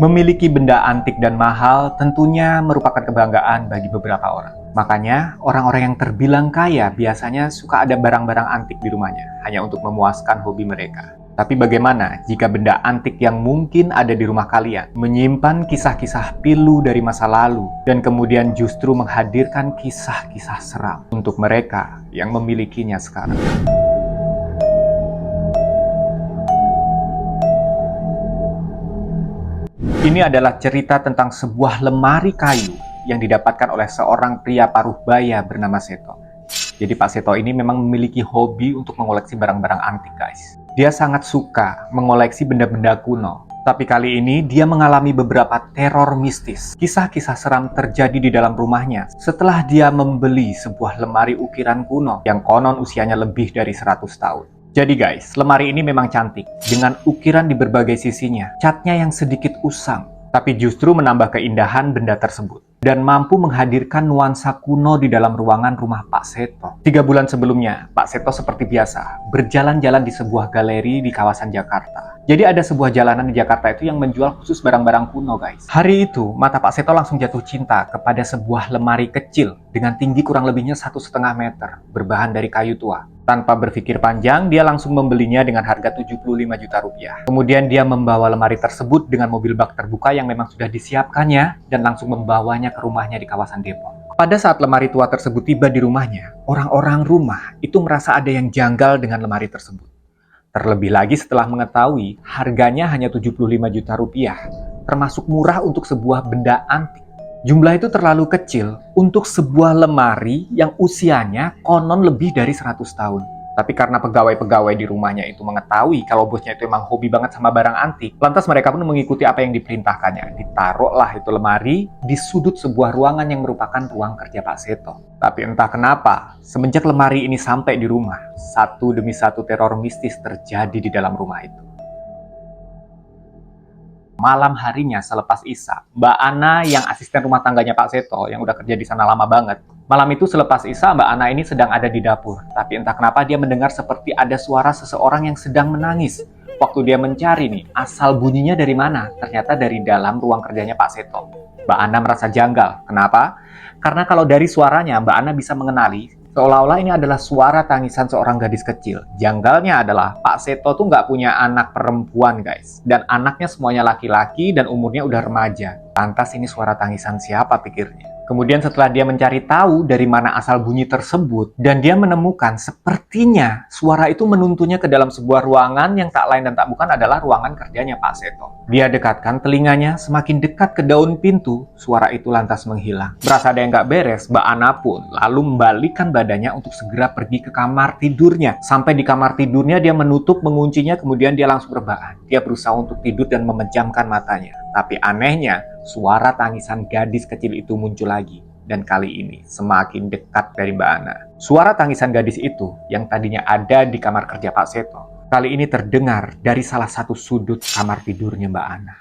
Memiliki benda antik dan mahal tentunya merupakan kebanggaan bagi beberapa orang. Makanya, orang-orang yang terbilang kaya biasanya suka ada barang-barang antik di rumahnya, hanya untuk memuaskan hobi mereka. Tapi bagaimana jika benda antik yang mungkin ada di rumah kalian menyimpan kisah-kisah pilu dari masa lalu dan kemudian justru menghadirkan kisah-kisah seram untuk mereka yang memilikinya sekarang? Ini adalah cerita tentang sebuah lemari kayu yang didapatkan oleh seorang pria paruh baya bernama Seto. Jadi Pak Seto ini memang memiliki hobi untuk mengoleksi barang-barang antik, guys. Dia sangat suka mengoleksi benda-benda kuno. Tapi kali ini dia mengalami beberapa teror mistis. Kisah-kisah seram terjadi di dalam rumahnya setelah dia membeli sebuah lemari ukiran kuno yang konon usianya lebih dari 100 tahun. Jadi guys, lemari ini memang cantik, dengan ukiran di berbagai sisinya, catnya yang sedikit usang, tapi justru menambah keindahan benda tersebut, dan mampu menghadirkan nuansa kuno di dalam ruangan rumah Pak Seto. 3 bulan sebelumnya, Pak Seto seperti biasa, berjalan-jalan di sebuah galeri di kawasan Jakarta. Jadi ada sebuah jalanan di Jakarta itu yang menjual khusus barang-barang kuno, guys. Hari itu, mata Pak Seto langsung jatuh cinta kepada sebuah lemari kecil dengan tinggi kurang lebihnya 1,5 meter, berbahan dari kayu tua. Tanpa berpikir panjang, dia langsung membelinya dengan harga 75 juta rupiah. Kemudian dia membawa lemari tersebut dengan mobil bak terbuka yang memang sudah disiapkannya dan langsung membawanya ke rumahnya di kawasan Depok. Pada saat lemari tua tersebut tiba di rumahnya, orang-orang rumah itu merasa ada yang janggal dengan lemari tersebut. Terlebih lagi setelah mengetahui harganya hanya 75 juta rupiah, termasuk murah untuk sebuah benda antik. Jumlah itu terlalu kecil untuk sebuah lemari yang usianya konon lebih dari 100 tahun. Tapi karena pegawai-pegawai di rumahnya itu mengetahui kalau bosnya itu emang hobi banget sama barang antik, lantas mereka pun mengikuti apa yang diperintahkannya. Ditaruhlah itu lemari di sudut sebuah ruangan yang merupakan ruang kerja Pak Seto. Tapi entah kenapa, semenjak lemari ini sampai di rumah, satu demi satu teror mistis terjadi di dalam rumah itu. Malam harinya selepas Isya, Mbak Ana yang asisten rumah tangganya Pak Seto yang udah kerja di sana lama banget. Malam itu selepas Isya, Mbak Ana ini sedang ada di dapur. Tapi entah kenapa dia mendengar seperti ada suara seseorang yang sedang menangis. Waktu dia mencari nih, asal bunyinya dari mana? Ternyata dari dalam ruang kerjanya Pak Seto. Mbak Ana merasa janggal. Kenapa? Karena kalau dari suaranya, Mbak Ana bisa mengenali seolah-olah ini adalah suara tangisan seorang gadis kecil. Janggalnya adalah Pak Seto tuh nggak punya anak perempuan, guys. Dan anaknya semuanya laki-laki dan umurnya udah remaja. Lantas ini suara tangisan siapa pikirnya? Kemudian setelah dia mencari tahu dari mana asal bunyi tersebut, dan dia menemukan sepertinya suara itu menuntunnya ke dalam sebuah ruangan yang tak lain dan tak bukan adalah ruangan kerjanya Pak Seto. Dia dekatkan telinganya, semakin dekat ke daun pintu, suara itu lantas menghilang. Berasa ada yang nggak beres, Mbak Ana pun lalu membalikkan badannya untuk segera pergi ke kamar tidurnya. Sampai di kamar tidurnya dia menutup, menguncinya, kemudian dia langsung rebahan. Dia berusaha untuk tidur dan memejamkan matanya. Tapi anehnya, suara tangisan gadis kecil itu muncul lagi. Dan kali ini semakin dekat dari Mbak Ana. Suara tangisan gadis itu yang tadinya ada di kamar kerja Pak Seto, kali ini terdengar dari salah satu sudut kamar tidurnya Mbak Ana.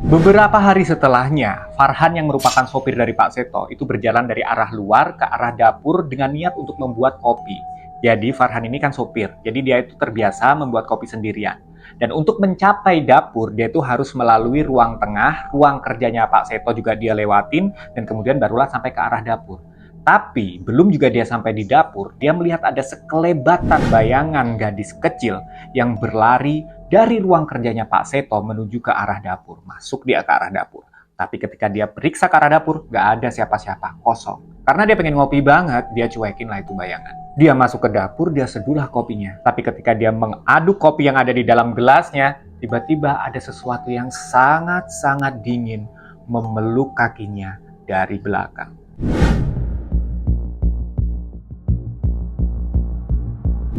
Beberapa hari setelahnya, Farhan yang merupakan sopir dari Pak Seto itu berjalan dari arah luar ke arah dapur dengan niat untuk membuat kopi. Jadi Farhan ini kan sopir, jadi dia itu terbiasa membuat kopi sendirian. Dan untuk mencapai dapur, dia itu harus melalui ruang tengah, ruang kerjanya Pak Seto juga dia lewatin, dan kemudian barulah sampai ke arah dapur. Tapi belum juga dia sampai di dapur, dia melihat ada sekelebatan bayangan gadis kecil yang berlari dari ruang kerjanya Pak Seto menuju ke arah dapur. Masuk dia ke arah dapur. Tapi ketika dia periksa ke arah dapur, nggak ada siapa-siapa, kosong. Karena dia pengen ngopi banget, dia cuekin lah itu bayangan. Dia masuk ke dapur, dia seduhlah kopinya. Tapi ketika dia mengaduk kopi yang ada di dalam gelasnya, tiba-tiba ada sesuatu yang sangat-sangat dingin memeluk kakinya dari belakang.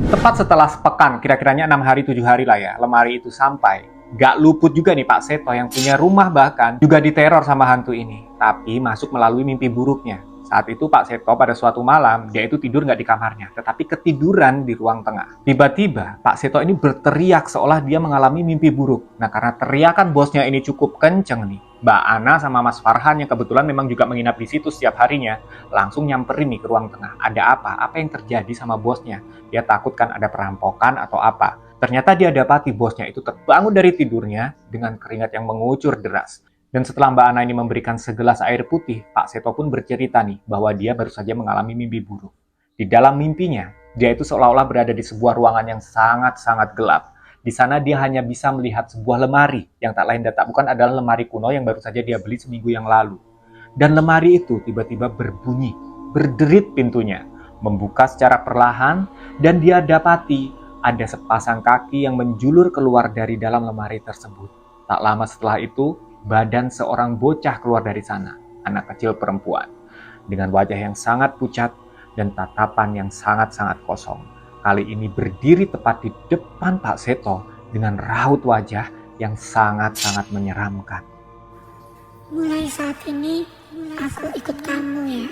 Tepat setelah sepekan, kira-kiranya 6 hari 7 hari lah ya, lemari itu sampai. Gak luput juga nih Pak Seto yang punya rumah bahkan juga diteror sama hantu ini. Tapi masuk melalui mimpi buruknya. Saat itu Pak Seto pada suatu malam, dia itu tidur nggak di kamarnya, tetapi ketiduran di ruang tengah. Tiba-tiba, Pak Seto ini berteriak seolah dia mengalami mimpi buruk. Nah, karena teriakan bosnya ini cukup kenceng nih, Mbak Ana sama Mas Farhan yang kebetulan memang juga menginap di situ setiap harinya, langsung nyamperin nih ke ruang tengah. Ada apa? Apa yang terjadi sama bosnya? Dia takut kan ada perampokan atau apa. Ternyata dia dapati bosnya itu terbangun dari tidurnya dengan keringat yang mengucur deras. Dan setelah Mbak Ana ini memberikan segelas air putih, Pak Seto pun bercerita nih bahwa dia baru saja mengalami mimpi buruk. Di dalam mimpinya, dia itu seolah-olah berada di sebuah ruangan yang sangat-sangat gelap. Di sana dia hanya bisa melihat sebuah lemari yang tak lain dan tak bukan adalah lemari kuno yang baru saja dia beli seminggu yang lalu. Dan lemari itu tiba-tiba berbunyi, berderit pintunya, membuka secara perlahan, dan dia dapati ada sepasang kaki yang menjulur keluar dari dalam lemari tersebut. Tak lama setelah itu, badan seorang bocah keluar dari sana, anak kecil perempuan, dengan wajah yang sangat pucat dan tatapan yang sangat-sangat kosong. Kali ini berdiri tepat di depan Pak Seto dengan raut wajah yang sangat-sangat menyeramkan. Mulai saat ini, aku ikut kamu ya.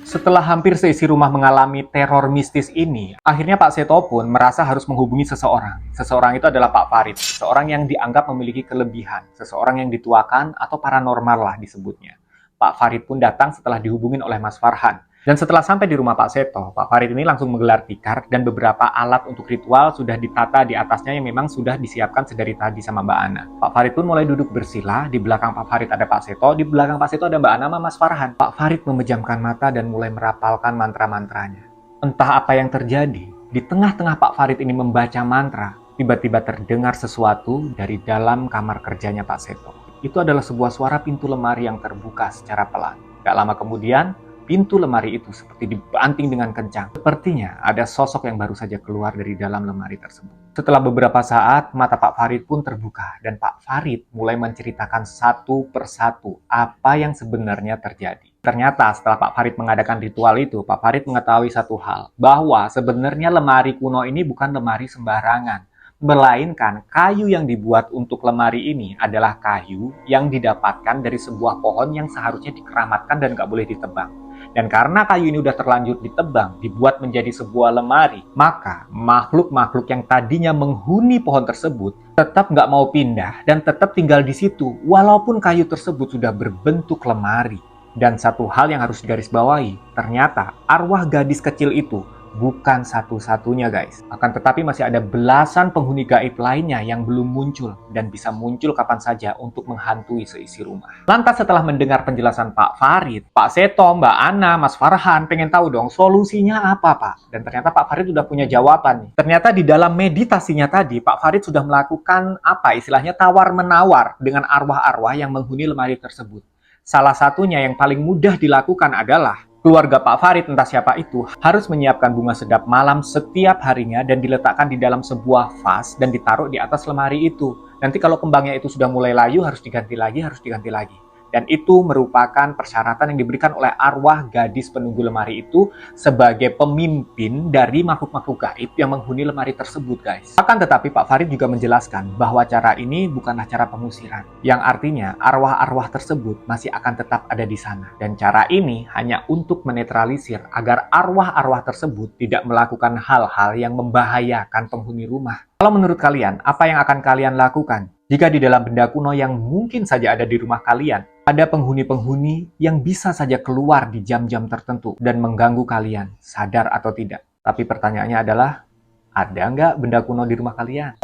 Setelah hampir seisi rumah mengalami teror mistis ini, akhirnya Pak Seto pun merasa harus menghubungi seseorang. Seseorang itu adalah Pak Farid, seseorang yang dianggap memiliki kelebihan, seseorang yang dituakan atau paranormal lah disebutnya. Pak Farid pun datang setelah dihubungin oleh Mas Farhan. Dan setelah sampai di rumah Pak Seto, Pak Farid ini langsung menggelar tikar dan beberapa alat untuk ritual sudah ditata di atasnya yang memang sudah disiapkan sedari tadi sama Mbak Ana. Pak Farid pun mulai duduk bersila, di belakang Pak Farid ada Pak Seto, di belakang Pak Seto ada Mbak Ana sama Mas Farhan. Pak Farid memejamkan mata dan mulai merapalkan mantra-mantranya. Entah apa yang terjadi, di tengah-tengah Pak Farid ini membaca mantra, tiba-tiba terdengar sesuatu dari dalam kamar kerjanya Pak Seto. Itu adalah sebuah suara pintu lemari yang terbuka secara pelan. Gak lama kemudian, pintu lemari itu seperti dibanting dengan kencang. Sepertinya ada sosok yang baru saja keluar dari dalam lemari tersebut. Setelah beberapa saat, mata Pak Farid pun terbuka dan Pak Farid mulai menceritakan satu persatu apa yang sebenarnya terjadi. Ternyata setelah Pak Farid mengadakan ritual itu, Pak Farid mengetahui satu hal, bahwa sebenarnya lemari kuno ini bukan lemari sembarangan. Melainkan kayu yang dibuat untuk lemari ini adalah kayu yang didapatkan dari sebuah pohon yang seharusnya dikeramatkan dan gak boleh ditebang. Dan karena kayu ini udah terlanjur ditebang, dibuat menjadi sebuah lemari, maka makhluk-makhluk yang tadinya menghuni pohon tersebut tetap nggak mau pindah dan tetap tinggal di situ, walaupun kayu tersebut sudah berbentuk lemari. Dan satu hal yang harus digarisbawahi, ternyata arwah gadis kecil itu bukan satu-satunya guys. Akan tetapi masih ada belasan penghuni gaib lainnya yang belum muncul dan bisa muncul kapan saja untuk menghantui seisi rumah. Lantas setelah mendengar penjelasan Pak Farid, Pak Seto, Mbak Ana, Mas Farhan pengen tahu dong solusinya apa Pak? Dan ternyata Pak Farid sudah punya jawaban nih. Ternyata di dalam meditasinya tadi Pak Farid sudah melakukan apa istilahnya tawar-menawar dengan arwah-arwah yang menghuni lemari tersebut. Salah satunya yang paling mudah dilakukan adalah keluarga Pak Farid, entah siapa itu, harus menyiapkan bunga sedap malam setiap harinya dan diletakkan di dalam sebuah vas dan ditaruh di atas lemari itu. Nanti kalau kembangnya itu sudah mulai layu, harus diganti lagi, harus diganti lagi. Dan itu merupakan persyaratan yang diberikan oleh arwah gadis penunggu lemari itu sebagai pemimpin dari makhluk-makhluk gaib yang menghuni lemari tersebut, guys. Akan tetapi Pak Farid juga menjelaskan bahwa cara ini bukanlah cara pengusiran, yang artinya arwah-arwah tersebut masih akan tetap ada di sana. Dan cara ini hanya untuk menetralisir agar arwah-arwah tersebut tidak melakukan hal-hal yang membahayakan penghuni rumah. Kalau menurut kalian, apa yang akan kalian lakukan jika di dalam benda kuno yang mungkin saja ada di rumah kalian, ada penghuni-penghuni yang bisa saja keluar di jam-jam tertentu dan mengganggu kalian, sadar atau tidak? Tapi pertanyaannya adalah, ada nggak benda kuno di rumah kalian?